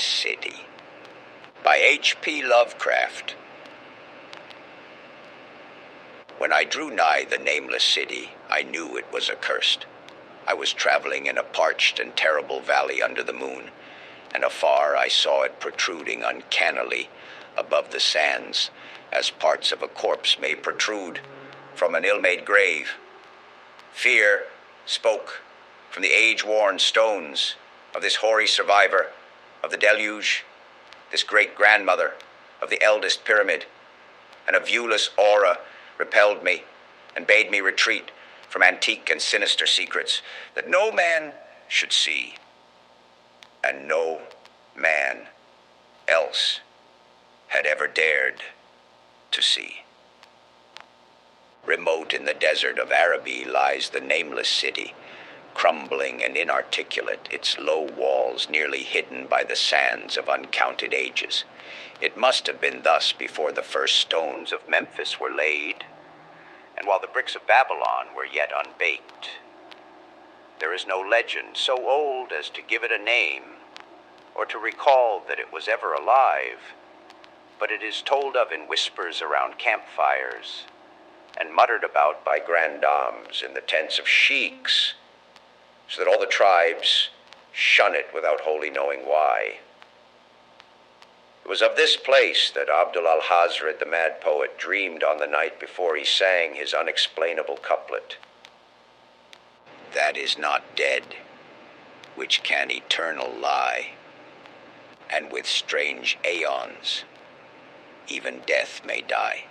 Nameless City by H.P. Lovecraft. When I drew nigh the Nameless City, I knew it was accursed. I was traveling in a parched and terrible valley under the moon, and afar I saw it protruding uncannily above the sands, as parts of a corpse may protrude from an ill-made grave. Fear spoke from the age-worn stones of this hoary survivor of the deluge, this great-grandmother of the eldest pyramid, and a viewless aura repelled me and bade me retreat from antique and sinister secrets that no man should see, and no man else had ever dared to see. Remote in the desert of Araby lies the Nameless City, crumbling and inarticulate, its low walls nearly hidden by the sands of uncounted ages. It must have been thus before the first stones of Memphis were laid, and while the bricks of Babylon were yet unbaked. There is no legend so old as to give it a name, or to recall that it was ever alive, but it is told of in whispers around campfires, and muttered about by grandames in the tents of sheiks, so that all the tribes shun it without wholly knowing why. It was of this place that Abdul al-Hazred, the mad poet, dreamed on the night before he sang his unexplainable couplet. That is not dead, which can eternal lie, and with strange aeons, even death may die.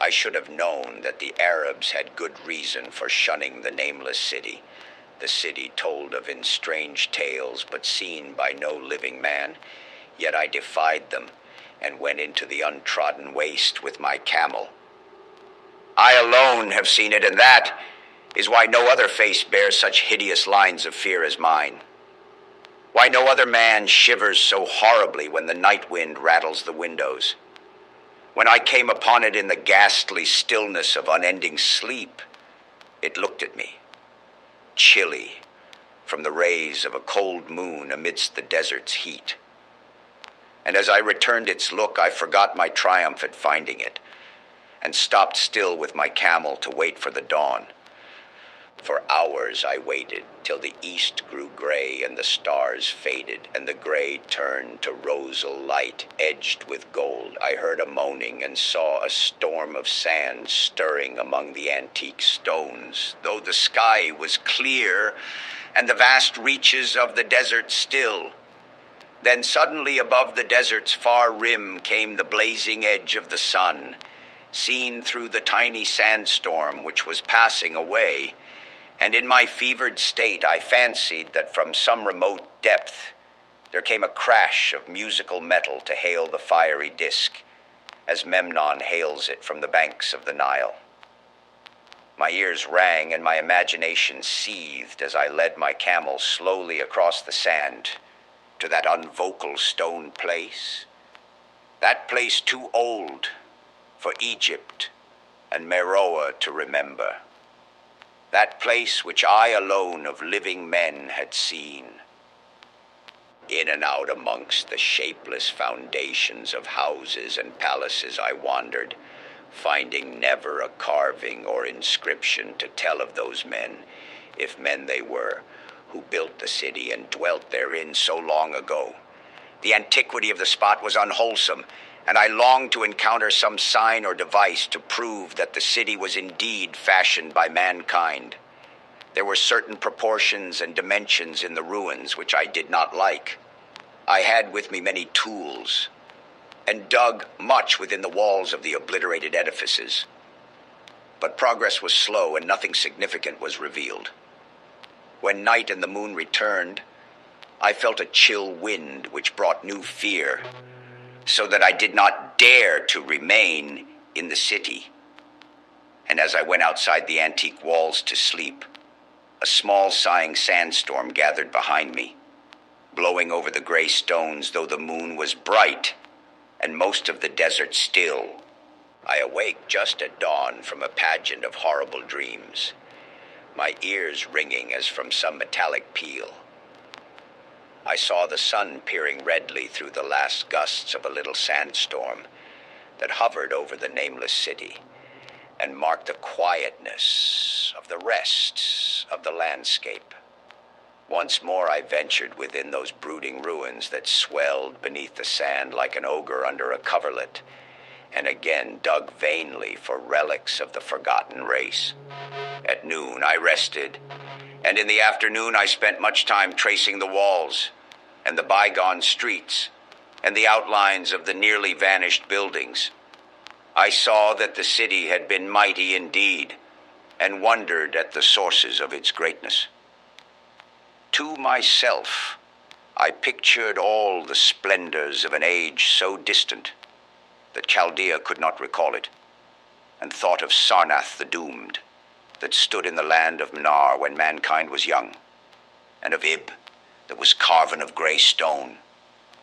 I should have known that the Arabs had good reason for shunning the Nameless City, the city told of in strange tales but seen by no living man. Yet I defied them and went into the untrodden waste with my camel. I alone have seen it, and that is why no other face bears such hideous lines of fear as mine. Why no other man shivers so horribly when the night wind rattles the windows. When I came upon it in the ghastly stillness of unending sleep, it looked at me, chilly from the rays of a cold moon amidst the desert's heat. And as I returned its look, I forgot my triumph at finding it, and stopped still with my camel to wait for the dawn. For hours I waited, till the east grew gray and the stars faded, and the gray turned to rosal light edged with gold. I heard a moaning and saw a storm of sand stirring among the antique stones, though the sky was clear and the vast reaches of the desert still. Then suddenly above the desert's far rim came the blazing edge of the sun, seen through the tiny sandstorm which was passing away. And in my fevered state, I fancied that from some remote depth there came a crash of musical metal to hail the fiery disk, as Memnon hails it from the banks of the Nile. My ears rang and my imagination seethed as I led my camel slowly across the sand to that unvocal stone place, that place too old for Egypt and Meroe to remember. That place which I alone of living men had seen. In and out amongst the shapeless foundations of houses and palaces I wandered, finding never a carving or inscription to tell of those men, if men they were, who built the city and dwelt therein so long ago. The antiquity of the spot was unwholesome, and I longed to encounter some sign or device to prove that the city was indeed fashioned by mankind. There were certain proportions and dimensions in the ruins which I did not like. I had with me many tools, and dug much within the walls of the obliterated edifices. But progress was slow, and nothing significant was revealed. When night and the moon returned, I felt a chill wind which brought new fear, so that I did not dare to remain in the city. And as I went outside the antique walls to sleep, a small sighing sandstorm gathered behind me, blowing over the gray stones, though the moon was bright and most of the desert still. I awake just at dawn from a pageant of horrible dreams, my ears ringing as from some metallic peal. I saw the sun peering redly through the last gusts of a little sandstorm that hovered over the Nameless City and marked the quietness of the rest of the landscape. Once more I ventured within those brooding ruins that swelled beneath the sand like an ogre under a coverlet, and again dug vainly for relics of the forgotten race. At noon I rested, and in the afternoon I spent much time tracing the walls and the bygone streets and the outlines of the nearly vanished buildings. I saw that the city had been mighty indeed, and wondered at the sources of its greatness. To myself, I pictured all the splendors of an age so distant that Chaldea could not recall it, and thought of Sarnath the Doomed, that stood in the land of Mnar when mankind was young, and of Ib, that was carven of gray stone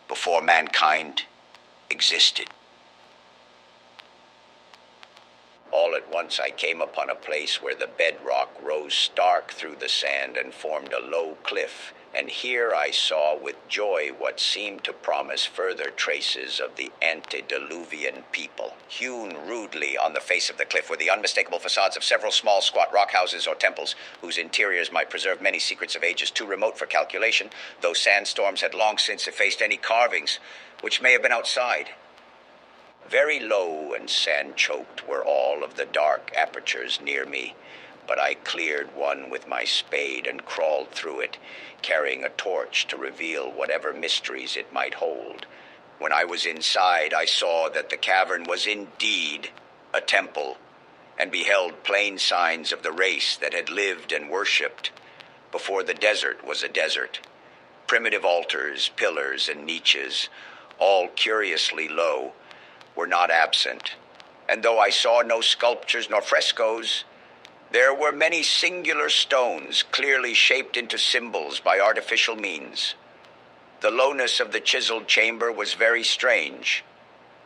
before mankind existed. All at once I came upon a place where the bedrock rose stark through the sand and formed a low cliff, and here I saw with joy what seemed to promise further traces of the antediluvian people. Hewn rudely on the face of the cliff were the unmistakable facades of several small squat rock houses or temples, whose interiors might preserve many secrets of ages too remote for calculation, though sandstorms had long since effaced any carvings, which may have been outside. Very low and sand-choked were all of the dark apertures near me, but I cleared one with my spade and crawled through it, carrying a torch to reveal whatever mysteries it might hold. When I was inside, I saw that the cavern was indeed a temple, and beheld plain signs of the race that had lived and worshipped before the desert was a desert. Primitive altars, pillars, and niches, all curiously low, were not absent, and though I saw no sculptures nor frescoes, there were many singular stones clearly shaped into symbols by artificial means. The lowness of the chiseled chamber was very strange,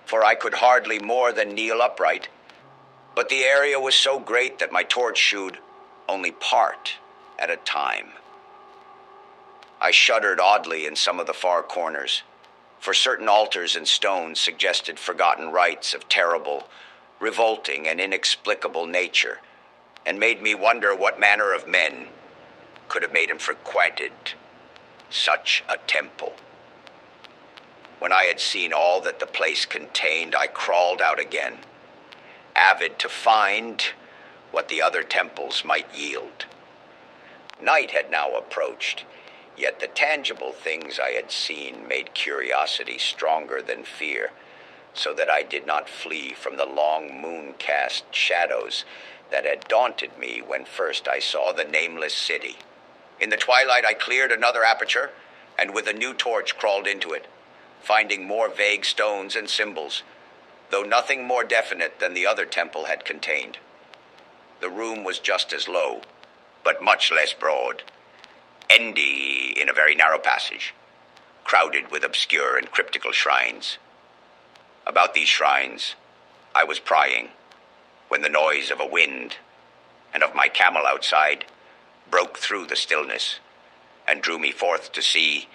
for I could hardly more than kneel upright, but the area was so great that my torch shewed only part at a time. I shuddered oddly in some of the far corners, for certain altars and stones suggested forgotten rites of terrible, revolting, and inexplicable nature, and made me wonder what manner of men could have made him frequented such a temple. When I had seen all that the place contained, I crawled out again, avid to find what the other temples might yield. Night had now approached, yet the tangible things I had seen made curiosity stronger than fear, so that I did not flee from the long moon-cast shadows that had daunted me when first I saw the Nameless City. In the twilight I cleared another aperture, and with a new torch crawled into it, finding more vague stones and symbols, though nothing more definite than the other temple had contained. The room was just as low, but much less broad, ending in a very narrow passage, crowded with obscure and cryptical shrines. About these shrines I was prying, when the noise of a wind and of my camel outside broke through the stillness and drew me forth to see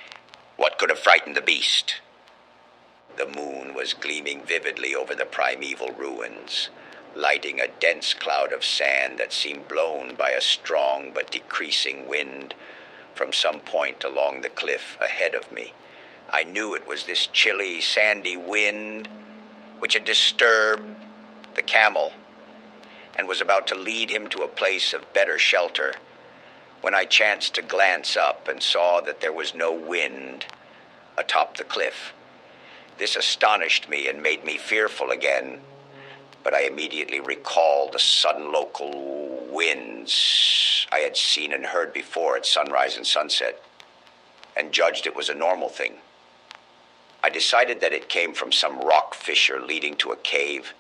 what could have frightened the beast. The moon was gleaming vividly over the primeval ruins, lighting a dense cloud of sand that seemed blown by a strong but decreasing wind from some point along the cliff ahead of me. I knew it was this chilly, sandy wind which had disturbed the camel and was about to lead him to a place of better shelter, when I chanced to glance up and saw that there was no wind atop the cliff. This astonished me and made me fearful again, but I immediately recalled the sudden local winds I had seen and heard before at sunrise and sunset, and judged it was a normal thing. I decided that it came from some rock fissure leading to a cave,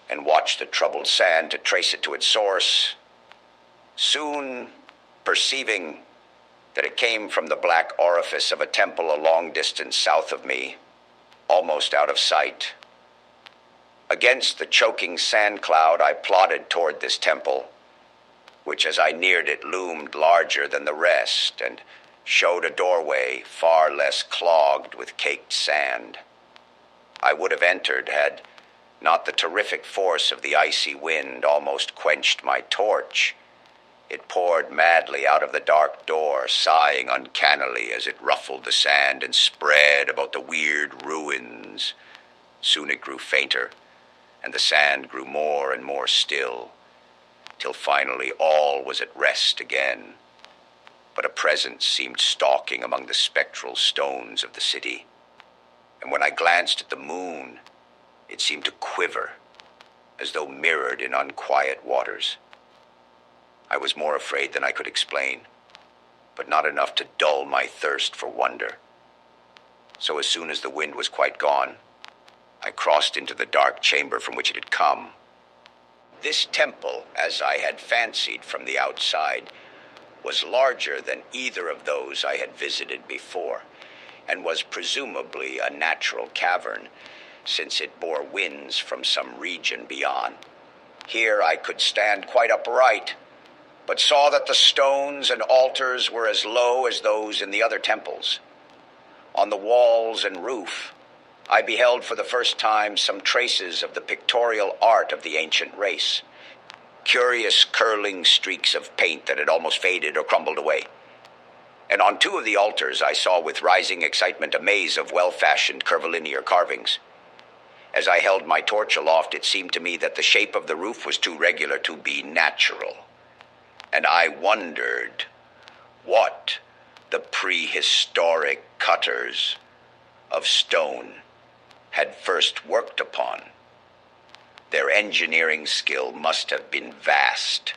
and watched the troubled sand to trace it to its source, soon perceiving that it came from the black orifice of a temple a long distance south of me, almost out of sight. Against the choking sand cloud, I plodded toward this temple, which as I neared it loomed larger than the rest and showed a doorway far less clogged with caked sand. I would have entered had not the terrific force of the icy wind almost quenched my torch. It poured madly out of the dark door, sighing uncannily as it ruffled the sand and spread about the weird ruins. Soon it grew fainter, and the sand grew more and more still, till finally all was at rest again. But a presence seemed stalking among the spectral stones of the city, and when I glanced at the moon, it seemed to quiver, as though mirrored in unquiet waters. I was more afraid than I could explain, but not enough to dull my thirst for wonder. So as soon as the wind was quite gone, I crossed into the dark chamber from which it had come. This temple, as I had fancied from the outside, was larger than either of those I had visited before, and was presumably a natural cavern, since it bore winds from some region beyond. Here I could stand quite upright, but saw that the stones and altars were as low as those in the other temples. On the walls and roof, I beheld for the first time some traces of the pictorial art of the ancient race, curious curling streaks of paint that had almost faded or crumbled away. And on two of the altars I saw with rising excitement a maze of well-fashioned curvilinear carvings. As I held my torch aloft, it seemed to me that the shape of the roof was too regular to be natural. And I wondered what the prehistoric cutters of stone had first worked upon. Their engineering skill must have been vast.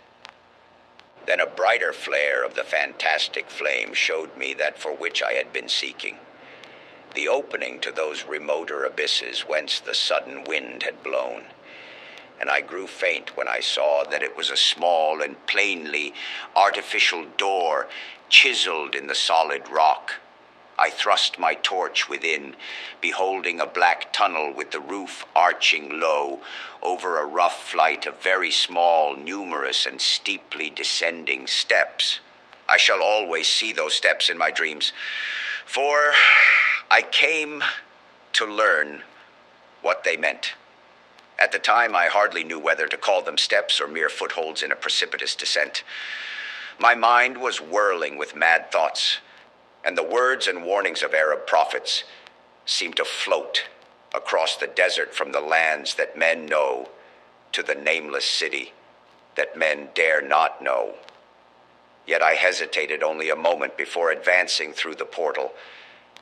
Then a brighter flare of the fantastic flame showed me that for which I had been seeking, the opening to those remoter abysses whence the sudden wind had blown. And I grew faint when I saw that it was a small and plainly artificial door chiseled in the solid rock. I thrust my torch within, beholding a black tunnel with the roof arching low over a rough flight of very small, numerous, and steeply descending steps. I shall always see those steps in my dreams, for I came to learn what they meant. At the time, I hardly knew whether to call them steps or mere footholds in a precipitous descent. My mind was whirling with mad thoughts, and the words and warnings of Arab prophets seemed to float across the desert from the lands that men know to the nameless city that men dare not know. Yet I hesitated only a moment before advancing through the portal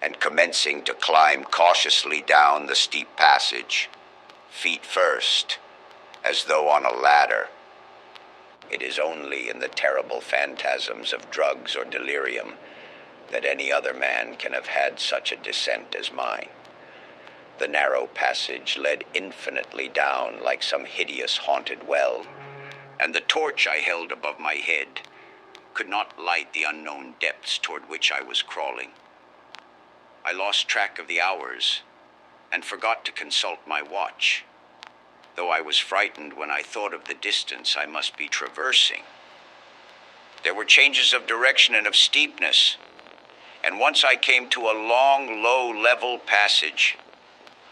and commencing to climb cautiously down the steep passage, feet first, as though on a ladder. It is only in the terrible phantasms of drugs or delirium that any other man can have had such a descent as mine. The narrow passage led infinitely down like some hideous haunted well, and the torch I held above my head could not light the unknown depths toward which I was crawling. I lost track of the hours and forgot to consult my watch, though I was frightened when I thought of the distance I must be traversing. There were changes of direction and of steepness, and once I came to a long, low, level passage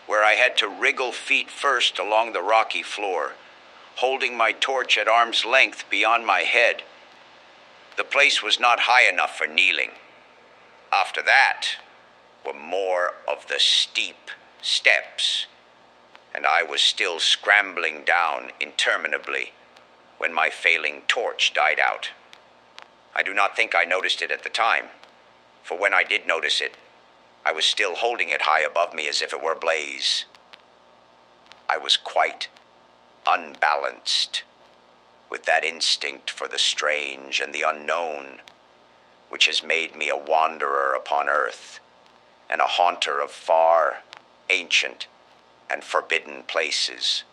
where I had to wriggle feet first along the rocky floor, holding my torch at arm's length beyond my head. The place was not high enough for kneeling. After that were more of the steep steps, and I was still scrambling down interminably when my failing torch died out. I do not think I noticed it at the time, for when I did notice it, I was still holding it high above me as if it were ablaze. I was quite unbalanced, with that instinct for the strange and the unknown, which has made me a wanderer upon earth and a haunter of far, ancient, and forbidden places.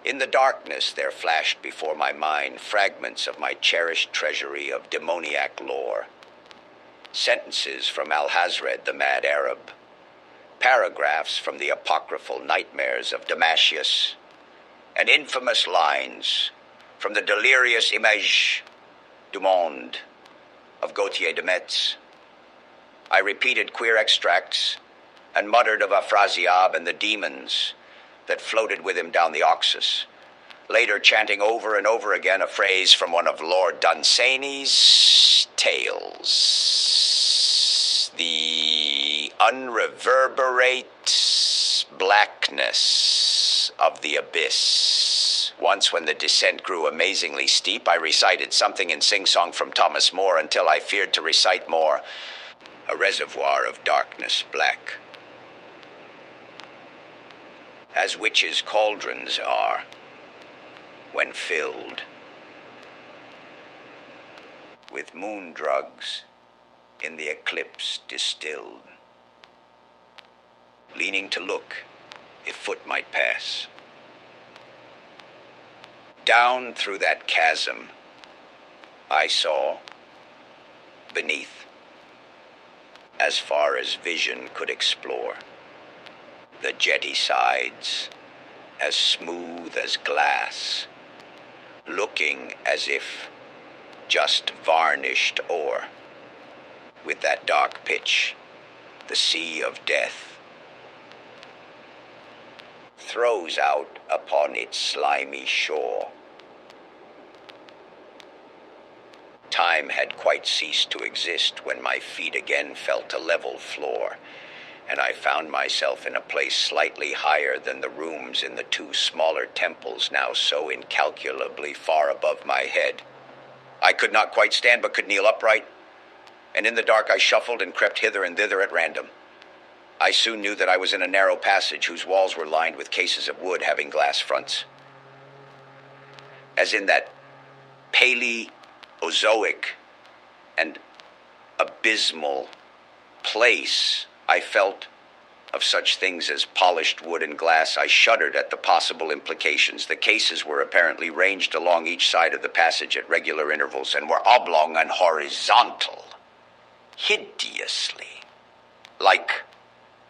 In the darkness there flashed before my mind fragments of my cherished treasury of demoniac lore. Sentences from Al-Hazred, the mad Arab, paragraphs from the apocryphal nightmares of Damascus, and infamous lines from the delirious Image du Monde of Gautier de Metz. I repeated queer extracts and muttered of Afrasiab and the demons that floated with him down the Oxus, later chanting over and over again a phrase from one of Lord Dunsany's tales. The unreverberate blackness of the abyss. Once, when the descent grew amazingly steep, I recited something in sing-song from Thomas More until I feared to recite more. A reservoir of darkness black, as witches' cauldrons are when filled with moon drugs in the eclipse distilled, leaning to look if foot might pass. Down through that chasm I saw, beneath, as far as vision could explore, the jetty sides as smooth as glass, looking as if just varnished ore, with that dark pitch, the sea of death throws out upon its slimy shore. Time had quite ceased to exist when my feet again felt a level floor, and I found myself in a place slightly higher than the rooms in the two smaller temples now so incalculably far above my head. I could not quite stand, but could kneel upright, and in the dark I shuffled and crept hither and thither at random. I soon knew that I was in a narrow passage whose walls were lined with cases of wood having glass fronts. As in that Paleozoic and abysmal place I felt of such things as polished wood and glass, I shuddered at the possible implications. The cases were apparently ranged along each side of the passage at regular intervals and were oblong and horizontal, hideously, like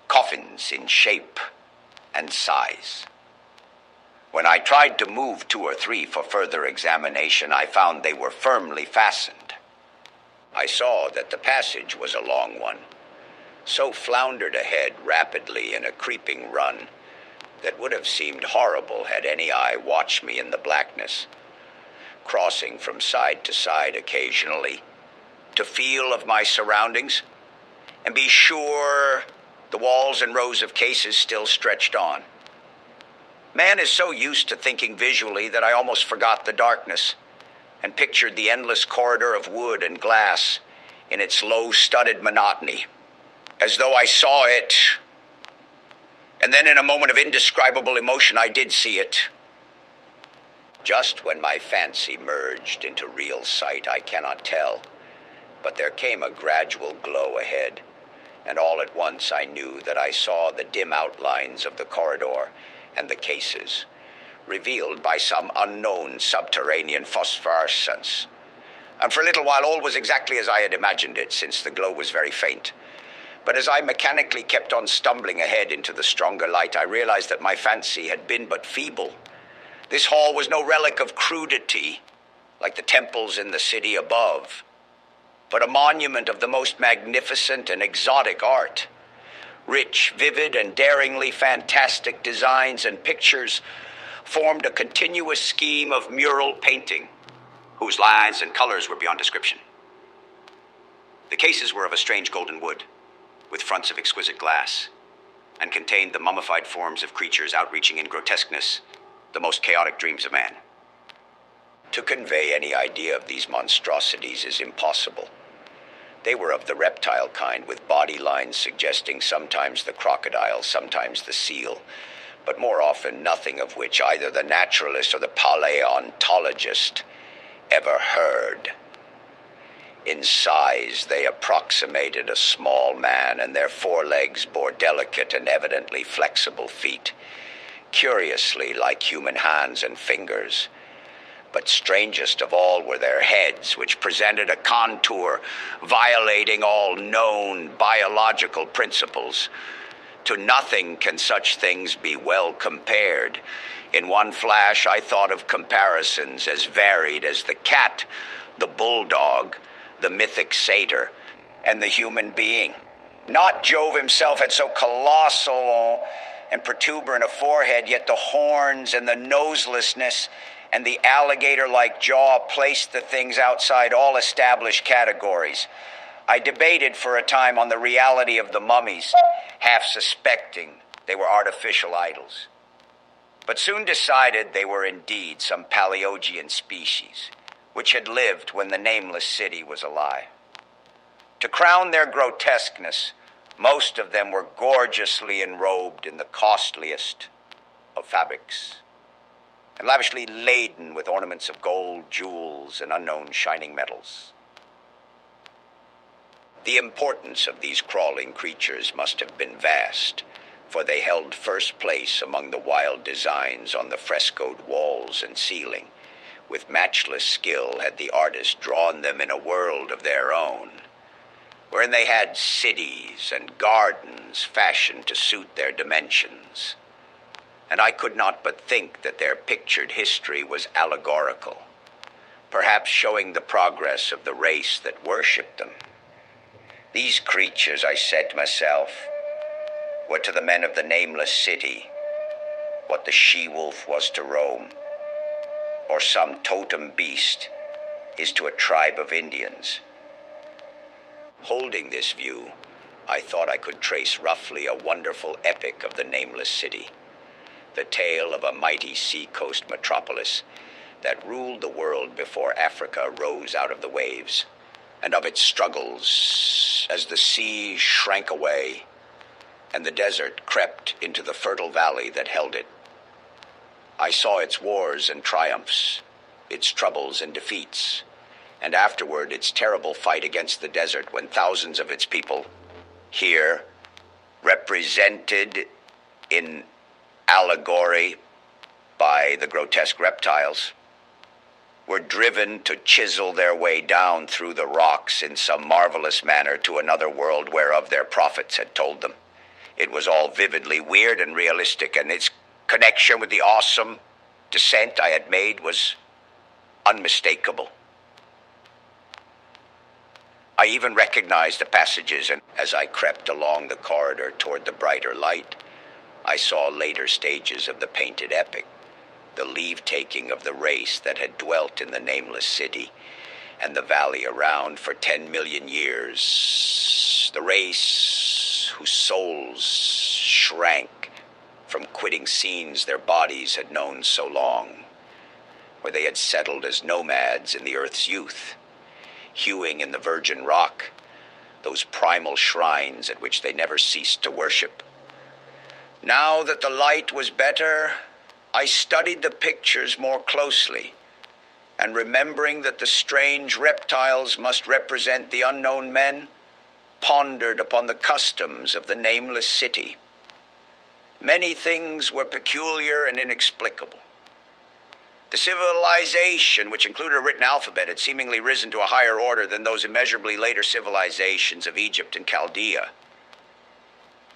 coffins in shape and size. When I tried to move 2 or 3 for further examination, I found they were firmly fastened. I saw that the passage was a long one, so floundered ahead rapidly in a creeping run that would have seemed horrible had any eye watched me in the blackness, crossing from side to side occasionally to feel of my surroundings and be sure the walls and rows of cases still stretched on. Man is so used to thinking visually that I almost forgot the darkness and pictured the endless corridor of wood and glass in its low-studded monotony, as though I saw it. And then in a moment of indescribable emotion, I did see it. Just when my fancy merged into real sight, I cannot tell, but there came a gradual glow ahead, and all at once I knew that I saw the dim outlines of the corridor and the cases, revealed by some unknown subterranean phosphorescence. And for a little while all was exactly as I had imagined it, since the glow was very faint. But as I mechanically kept on stumbling ahead into the stronger light, I realized that my fancy had been but feeble. This hall was no relic of crudity, like the temples in the city above, but a monument of the most magnificent and exotic art. Rich, vivid, and daringly fantastic designs and pictures formed a continuous scheme of mural painting, whose lines and colors were beyond description. The cases were of a strange golden wood, with fronts of exquisite glass, and contained the mummified forms of creatures outreaching in grotesqueness, the most chaotic dreams of man. To convey any idea of these monstrosities is impossible. They were of the reptile kind, with body lines suggesting sometimes the crocodile, sometimes the seal, but more often nothing of which either the naturalist or the paleontologist ever heard. In size, they approximated a small man, and their forelegs bore delicate and evidently flexible feet, curiously like human hands and fingers. But strangest of all were their heads, which presented a contour violating all known biological principles. To nothing can such things be well compared. In one flash, I thought of comparisons as varied as the cat, the bulldog, the mythic satyr, and the human being. Not Jove himself had so colossal and protuberant a forehead, yet the horns and the noselessness and the alligator-like jaw placed the things outside all established categories. I debated for a time on the reality of the mummies, half suspecting they were artificial idols, but soon decided they were indeed some Paleogean species, which had lived when the Nameless City was alive. To crown their grotesqueness, most of them were gorgeously enrobed in the costliest of fabrics, and lavishly laden with ornaments of gold, jewels, and unknown shining metals. The importance of these crawling creatures must have been vast, for they held first place among the wild designs on the frescoed walls and ceiling. With matchless skill had the artist drawn them in a world of their own, wherein they had cities and gardens fashioned to suit their dimensions. And I could not but think that their pictured history was allegorical, perhaps showing the progress of the race that worshipped them. These creatures, I said to myself, were to the men of the Nameless City what the she-wolf was to Rome, or some totem beast is to a tribe of Indians. Holding this view, I thought I could trace roughly a wonderful epic of the Nameless City, the tale of a mighty sea-coast metropolis that ruled the world before Africa rose out of the waves, and of its struggles as the sea shrank away and the desert crept into the fertile valley that held it. I saw its wars and triumphs, its troubles and defeats, and afterward its terrible fight against the desert when thousands of its people, here represented in allegory by the grotesque reptiles, were driven to chisel their way down through the rocks in some marvelous manner to another world whereof their prophets had told them. It was all vividly weird and realistic, and its connection with the awesome descent I had made was unmistakable. I even recognized the passages, and as I crept along the corridor toward the brighter light, I saw later stages of the painted epic, the leave-taking of the race that had dwelt in the Nameless City and the valley around for 10 million years. The race whose souls shrank from quitting scenes their bodies had known so long, where they had settled as nomads in the earth's youth, hewing in the virgin rock those primal shrines at which they never ceased to worship. Now that the light was better, I studied the pictures more closely, and remembering that the strange reptiles must represent the unknown men, pondered upon the customs of the Nameless City. Many things were peculiar and inexplicable. The civilization, which included a written alphabet, had seemingly risen to a higher order than those immeasurably later civilizations of Egypt and Chaldea.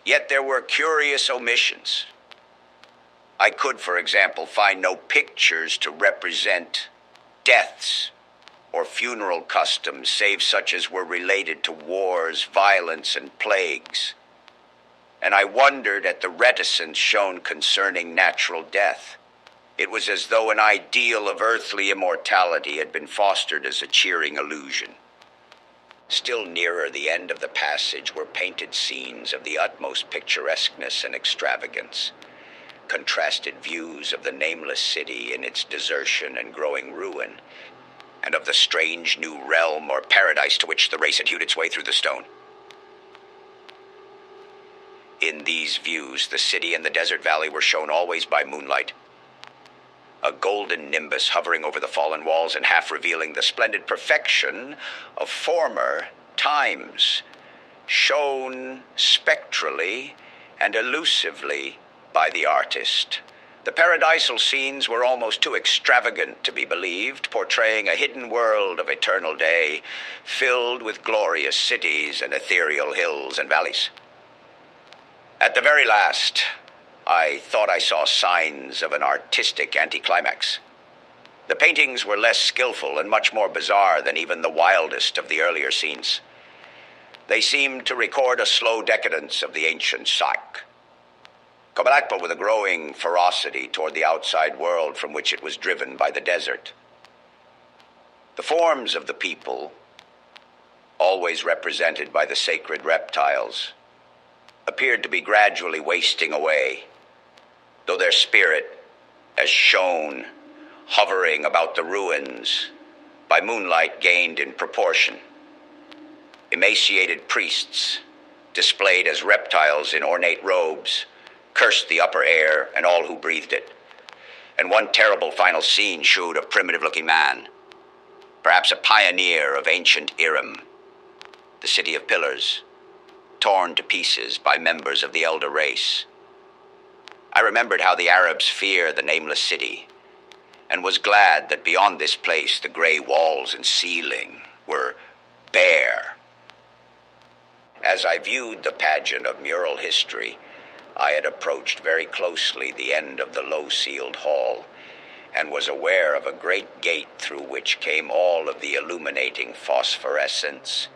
Yet there were curious omissions. I could, for example, find no pictures to represent deaths or funeral customs, save such as were related to wars, violence, and plagues. And I wondered at the reticence shown concerning natural death. It was as though an ideal of earthly immortality had been fostered as a cheering illusion. Still nearer the end of the passage were painted scenes of the utmost picturesqueness and extravagance, contrasted views of the Nameless City in its desertion and growing ruin, and of the strange new realm or paradise to which the race had hewed its way through the stone. In these views, the city and the desert valley were shown always by moonlight, a golden nimbus hovering over the fallen walls and half revealing the splendid perfection of former times, shown spectrally and elusively by the artist. The paradisal scenes were almost too extravagant to be believed, portraying a hidden world of eternal day, filled with glorious cities and ethereal hills and valleys. At the very last, I thought I saw signs of an artistic anticlimax. The paintings were less skillful and much more bizarre than even the wildest of the earlier scenes. They seem to record a slow decadence of the ancient psyche, compatible with a growing ferocity toward the outside world from which it was driven by the desert. The forms of the people, always represented by the sacred reptiles, appeared to be gradually wasting away, though their spirit, as shown, hovering about the ruins, by moonlight gained in proportion. Emaciated priests, displayed as reptiles in ornate robes, cursed the upper air and all who breathed it. And one terrible final scene showed a primitive-looking man, perhaps a pioneer of ancient Iram, the city of pillars, torn to pieces by members of the elder race. I remembered how the Arabs fear the Nameless City, and was glad that beyond this place the gray walls and ceiling were bare. As I viewed the pageant of mural history, I had approached very closely the end of the low-ceiled hall, and was aware of a great gate through which came all of the illuminating phosphorescence.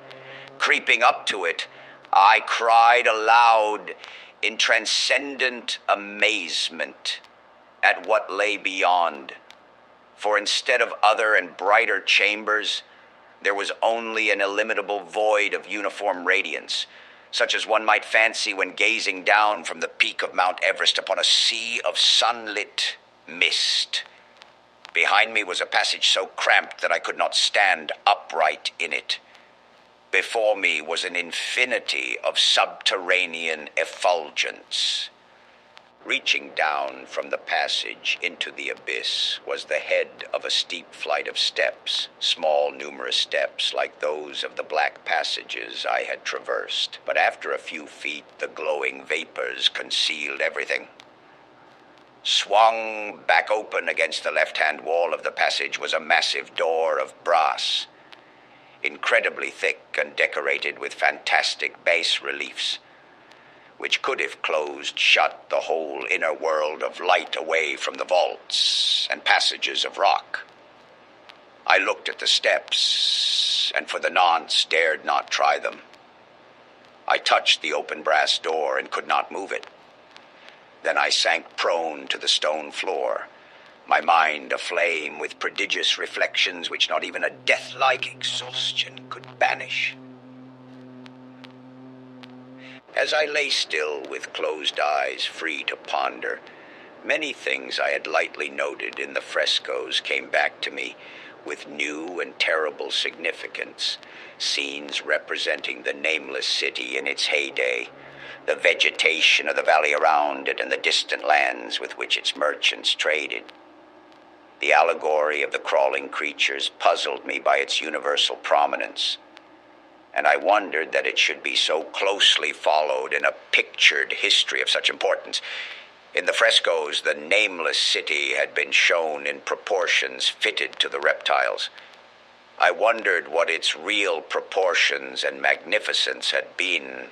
Creeping up to it, I cried aloud in transcendent amazement at what lay beyond. For instead of other and brighter chambers, there was only an illimitable void of uniform radiance, such as one might fancy when gazing down from the peak of Mount Everest upon a sea of sunlit mist. Behind me was a passage so cramped that I could not stand upright in it. Before me was an infinity of subterranean effulgence. Reaching down from the passage into the abyss was the head of a steep flight of steps, small, numerous steps like those of the black passages I had traversed. But after a few feet, the glowing vapors concealed everything. Swung back open against the left-hand wall of the passage was a massive door of brass, incredibly thick and decorated with fantastic bas-reliefs, which could have closed shut the whole inner world of light away from the vaults and passages of rock. I looked at the steps, and for the nonce dared not try them. I touched the open brass door and could not move it. Then I sank prone to the stone floor, my mind aflame with prodigious reflections which not even a death-like exhaustion could banish. As I lay still with closed eyes, free to ponder, many things I had lightly noted in the frescoes came back to me with new and terrible significance. Scenes representing the Nameless City in its heyday, the vegetation of the valley around it and the distant lands with which its merchants traded. The allegory of the crawling creatures puzzled me by its universal prominence, and I wondered that it should be so closely followed in a pictured history of such importance. In the frescoes, the Nameless City had been shown in proportions fitted to the reptiles. I wondered what its real proportions and magnificence had been,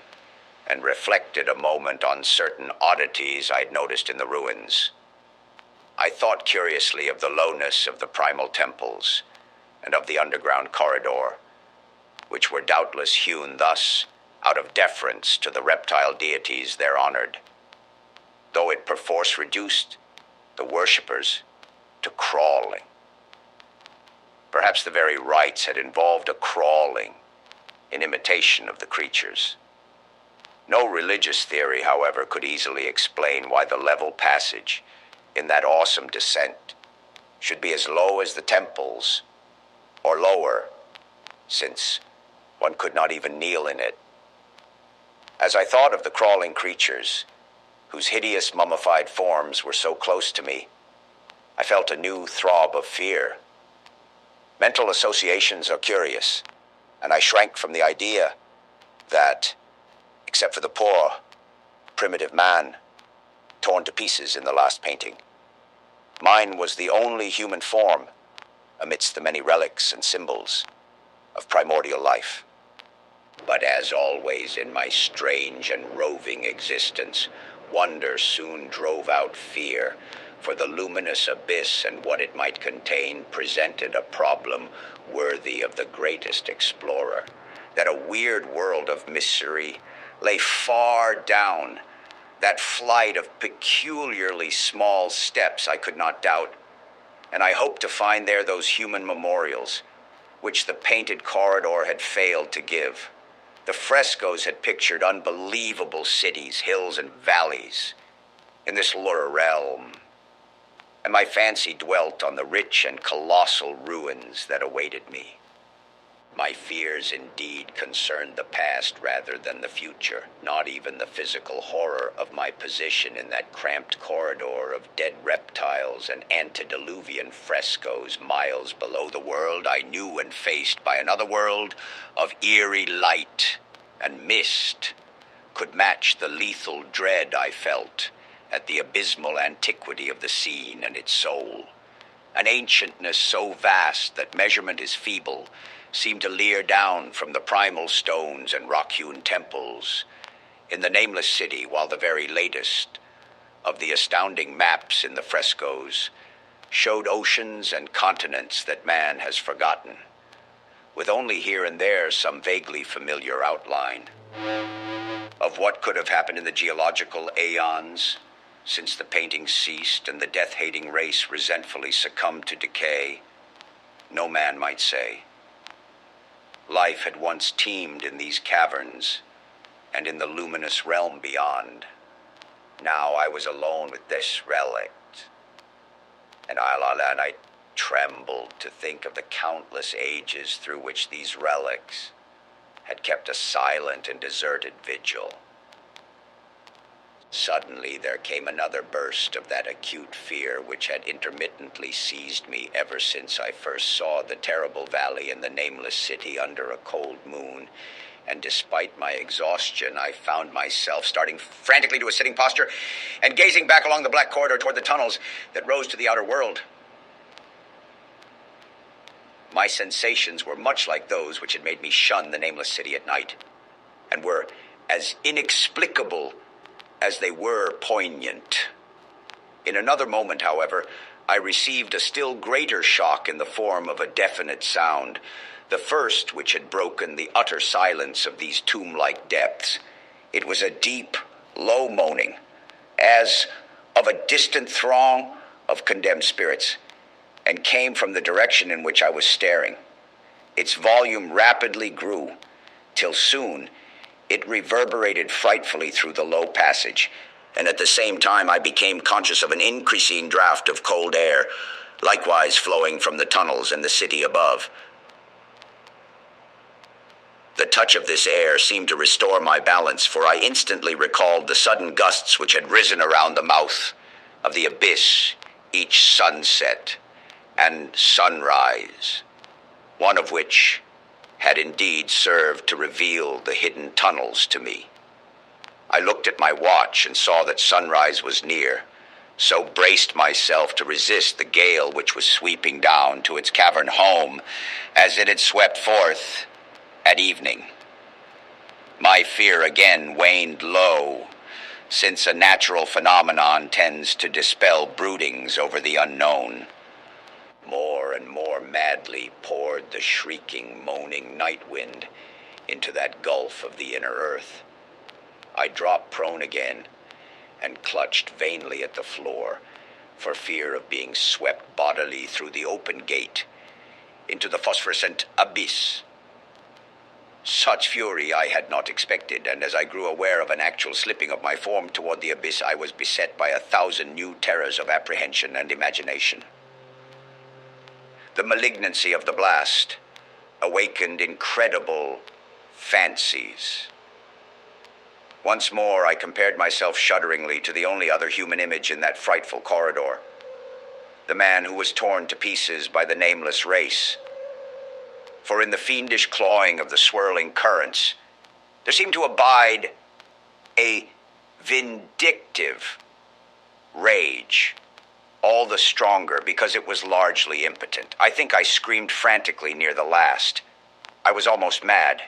and reflected a moment on certain oddities I'd noticed in the ruins. I thought curiously of the lowness of the primal temples and of the underground corridor, which were doubtless hewn thus out of deference to the reptile deities there honored, though it perforce reduced the worshippers to crawling. Perhaps the very rites had involved a crawling in imitation of the creatures. No religious theory, however, could easily explain why the level passage in that awesome descent should be as low as the temples, or lower, since one could not even kneel in it. As I thought of the crawling creatures, whose hideous mummified forms were so close to me, I felt a new throb of fear. Mental associations are curious, and I shrank from the idea that, except for the poor, primitive man, torn to pieces in the last painting, mine was the only human form amidst the many relics and symbols of primordial life. But as always in my strange and roving existence, wonder soon drove out fear, for the luminous abyss and what it might contain presented a problem worthy of the greatest explorer. that a weird world of mystery lay far down that flight of peculiarly small steps I could not doubt, and I hoped to find there those human memorials which the painted corridor had failed to give. The frescoes had pictured unbelievable cities, hills, and valleys in this lower realm, and my fancy dwelt on the rich and colossal ruins that awaited me. My fears indeed concerned the past rather than the future. Not even the physical horror of my position in that cramped corridor of dead reptiles and antediluvian frescoes miles below the world I knew and faced by another world of eerie light and mist could match the lethal dread I felt at the abysmal antiquity of the scene and its soul. An ancientness so vast that measurement is feeble seemed to leer down from the primal stones and rock-hewn temples in the Nameless City, while the very latest of the astounding maps in the frescoes showed oceans and continents that man has forgotten, with only here and there some vaguely familiar outline of what could have happened in the geological aeons since the painting ceased and the death-hating race resentfully succumbed to decay. No man might say. Life had once teemed in these caverns and in the luminous realm beyond. Now I was alone with this relic, and I trembled to think of the countless ages through which these relics had kept a silent and deserted vigil. Suddenly there came another burst of that acute fear which had intermittently seized me ever since I first saw the terrible valley in the Nameless City under a cold moon, and despite my exhaustion, I found myself starting frantically to a sitting posture and gazing back along the black corridor toward the tunnels that rose to the outer world. My sensations were much like those which had made me shun the Nameless City at night, and were as inexplicable as they were poignant. In another moment, however, I received a still greater shock in the form of a definite sound, the first which had broken the utter silence of these tomb-like depths. It was a deep, low moaning, as of a distant throng of condemned spirits, and came from the direction in which I was staring. Its volume rapidly grew, till soon it reverberated frightfully through the low passage, and at the same time I became conscious of an increasing draught of cold air, likewise flowing from the tunnels and the city above. The touch of this air seemed to restore my balance, for I instantly recalled the sudden gusts which had risen around the mouth of the abyss each sunset and sunrise, one of which had indeed served to reveal the hidden tunnels to me. I looked at my watch and saw that sunrise was near, so braced myself to resist the gale which was sweeping down to its cavern home as it had swept forth at evening. My fear again waned low, since a natural phenomenon tends to dispel broodings over the unknown. More and more madly poured the shrieking, moaning night wind into that gulf of the inner earth. I dropped prone again and clutched vainly at the floor for fear of being swept bodily through the open gate into the phosphorescent abyss. Such fury I had not expected, and as I grew aware of an actual slipping of my form toward the abyss, I was beset by 1,000 new terrors of apprehension and imagination. The malignancy of the blast awakened incredible fancies. Once more I compared myself shudderingly to the only other human image in that frightful corridor, the man who was torn to pieces by the nameless race. For in the fiendish clawing of the swirling currents, there seemed to abide a vindictive rage, all the stronger because it was largely impotent. I think I screamed frantically near the last. I was almost mad,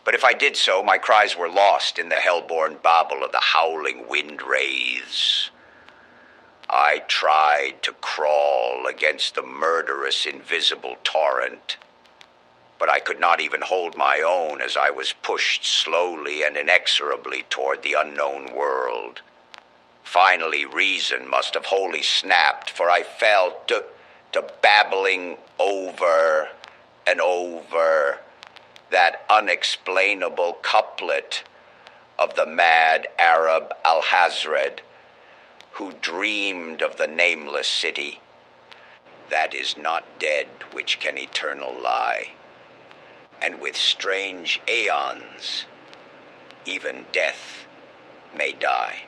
but if I did so, my cries were lost in the hell-born babble of the howling wind wraiths. I tried to crawl against the murderous invisible torrent, but I could not even hold my own as I was pushed slowly and inexorably toward the unknown world. Finally, reason must have wholly snapped, for I fell to babbling over and over that unexplainable couplet of the mad Arab Alhazred, who dreamed of the nameless city that is not dead which can eternal lie, and with strange aeons even death may die.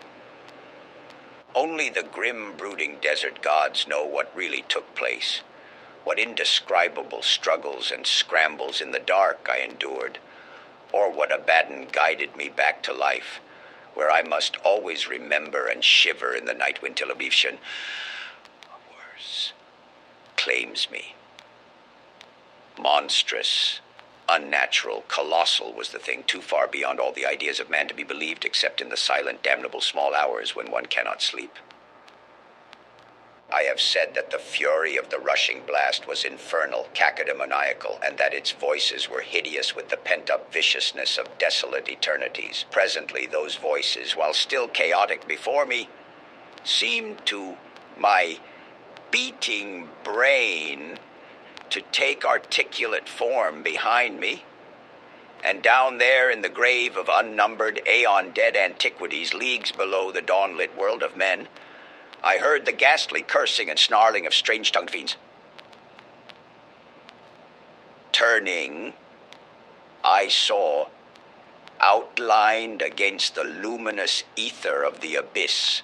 Only the grim, brooding desert gods know what really took place, what indescribable struggles and scrambles in the dark I endured, or what Abaddon guided me back to life, where I must always remember and shiver in the night when television worse claims me. Monstrous, unnatural, colossal was the thing, too far beyond all the ideas of man to be believed except in the silent, damnable small hours when one cannot sleep. I have said that the fury of the rushing blast was infernal, cacodemoniacal, and that its voices were hideous with the pent-up viciousness of desolate eternities. Presently, those voices, while still chaotic before me, seemed to my beating brain to take articulate form behind me, and down there in the grave of unnumbered aeon-dead antiquities, leagues below the dawn-lit world of men, I heard the ghastly cursing and snarling of strange-tongued fiends. Turning, I saw, outlined against the luminous ether of the abyss,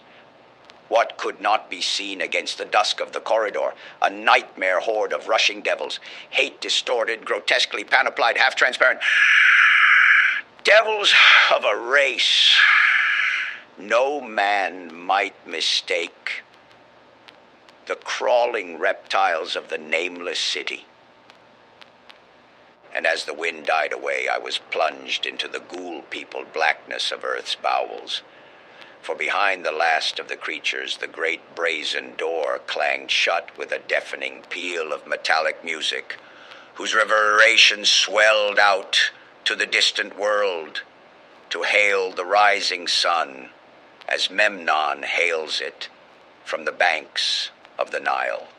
what could not be seen against the dusk of the corridor, a nightmare horde of rushing devils, hate-distorted, grotesquely panoplied, half-transparent, devils of a race no man might mistake, the crawling reptiles of the Nameless City. And as the wind died away, I was plunged into the ghoul-peopled blackness of Earth's bowels. For behind the last of the creatures, the great brazen door clanged shut with a deafening peal of metallic music, whose reverberations swelled out to the distant world, to hail the rising sun, as Memnon hails it from the banks of the Nile.